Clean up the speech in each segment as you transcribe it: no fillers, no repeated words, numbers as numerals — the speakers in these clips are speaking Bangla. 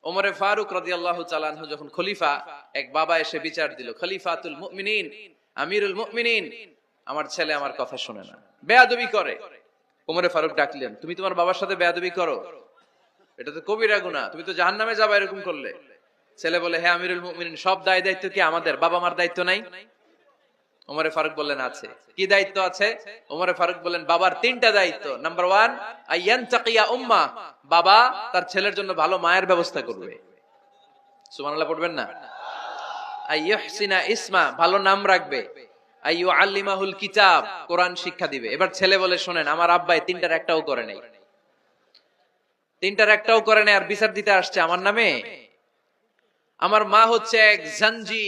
ওমরে ফারুক রাদিয়াল্লাহু তাআলা আনহু যখন খলিফা, এক বাবা এসে বিচার দিল, খলিফাতুল মুমিনিন, আমিরুল মুমিনিন, আমার ছেলে আমার কথা শুনে না, বেয়াদবি করে। ওমরে ফারুক ডাকলেন, তুমি তোমার বাবার সাথে বেয়াদবি করো? এটা তো কবিরা গুনাহ, তুমি তো জাহান্নামে যাবে এরকম করলে। ছেলে বলে, হ্যাঁ আমিরুল মুমিনিন, সব দায় দায়িত্ব কি আমাদের? বাবা মার দায়িত্ব নাই? ওমরে ফারুক বললেন, আছে। কি দায়িত্ব আছে? ওমরে ফারুক বললেন, বাবার তিনটা দায়িত্ব। নাম্বার 1, আইয়ানতাকিয়া উম্মা, বাবা তার ছেলের জন্য ভালো মায়ের ব্যবস্থা করবে। সুবহানাল্লাহ পড়বেন না? আইয়ুহসিনা ইসমা, ভালো নাম রাখবে। আইয়ুআল্লিমাহুল কিতাব, কোরআন শিক্ষা দিবে। এবার ছেলে বলে, শোনেন, আমার আব্বাই তিনটার একটাও করে নাই, তিনটার একটাও করে নাই, আর বিচার দিতে আসছে আমার নামে। আমার মা হচ্ছে এক জাঞ্জি,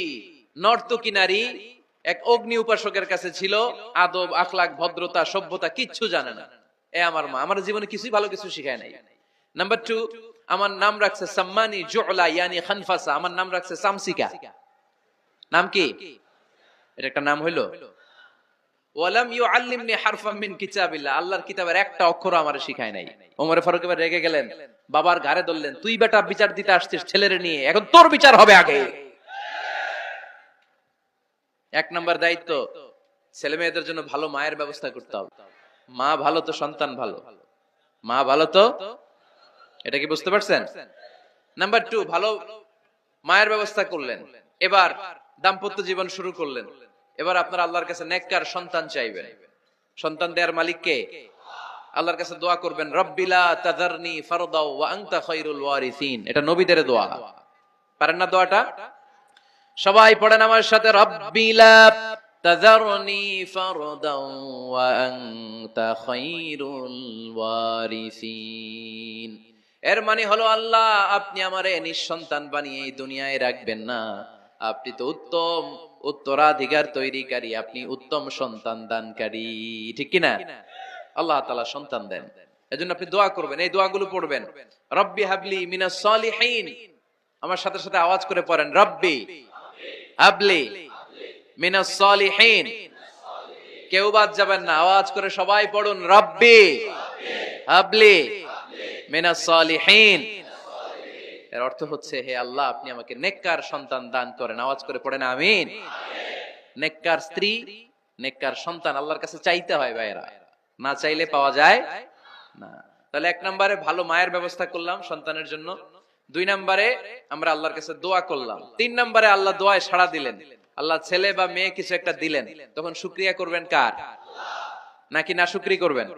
নর্তকী নারী, এক অগ্নি উপাসকের কাছে ছিল, আদব আখলাক ভদ্রতা সভ্যতা কিচ্ছু জানে না। এ আমার মা, আমার জীবনে কিছুই ভালো কিছু শিখায় নাই। নাম্বার 2, আমার নাম রাখছে সাম্মানি জুলা ইয়ানি খানফাসা, আমার নাম রাখছে সামসিকা। নাম কি? এটা একটা নাম হইলো? ওয়ালাম ইউআল্লিমনি হারফাম মিন কিতাবিল্লাহ, আল্লাহর কিতাবের একটা অক্ষর আমারে শিখায় নাই। ওমর ফারুক এবার রেগে গেলেন, বাবার ঘাড়ে ধরলেন, তুই বেটা বিচার দিতে আসছিস ছেলেরে নিয়ে, এখন তোর বিচার হবে আগে। এক নাম্বার দায়িত্ব, ছেলে মেয়েদের জন্য ভালো মায়ের ব্যবস্থা করতে হবে। মা ভালো তো সন্তান ভালো, মা ভালো তো, এটা কি বুঝতে পারছেন? নাম্বার 2, ভালো মায়ের ব্যবস্থা করলেন। এবার দাম্পত্য জীবন শুরু করলেন। এবার আপনার আল্লাহর কাছে নেককার সন্তান চাইবেন। সন্তান দেওয়ার মালিক কে? আল্লাহর কাছে দোয়া করবেন, রব্বিলা তাযারনি ফারদাও ওয়া আনতা খায়রুল ওয়ারিসিন। এটা নবীদের দোয়া, পারেন না দোয়াটা? সবাই পড়েন আমার সাথে, রব্বিলা তাযারনি ফারদাও ওয়া আনতা খায়রুল ওয়ারিসিন। এর মানে হলো, আল্লাহ আপনি আমারে নিঃসন্তান বানিয়ে এই দুনিয়ায় রাখবেন না, আপনি তো উত্তম উত্তরাধিকার তৈরিকারী, আপনি উত্তম সন্তান দানকারী, ঠিক কি না? আল্লাহ তাআলা সন্তান দেন, এজন্য আপনি দোয়া করবেন, এই দোয়াগুলো পড়বেন। রব্বি হাবলি মিনাস সালিহিন, আমার সাথে সাথে আওয়াজ করে পড়েন, রব্বি হাবলি মিনাস সালিহিন। কেউ বাদ যাবেন না, আওয়াজ করে সবাই পড়ুন, রব্বি হাবলি মিনাস সালিহিন। এর অর্থ হচ্ছে, হে আল্লাহ আপনি আমাকে নেককার সন্তান দান করেন। আওয়াজ করে পড়েন আমিন। নেককার স্ত্রী, নেককার সন্তান আল্লাহর কাছে চাইতে হয় ভাইরা, না চাইলে পাওয়া যায় না। তাহলে 1 নম্বরে ভালো মায়ের ব্যবস্থা করলাম সন্তানের জন্য। 2 নম্বরে আমরা আল্লাহর কাছে দোয়া করলাম। 3 নম্বরে আল্লাহ দোয়ায় সাড়া দিলেন, আল্লাহ ছেলে বা মেয়ে কিছু একটা দিলেন, তখন শুকরিয়া করবেন কার? নাকি না শুকরি করবেন?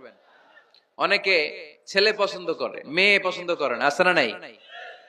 অনেকে ছেলে পছন্দ করে, মেয়ে পছন্দ করে না, আছে না নাই?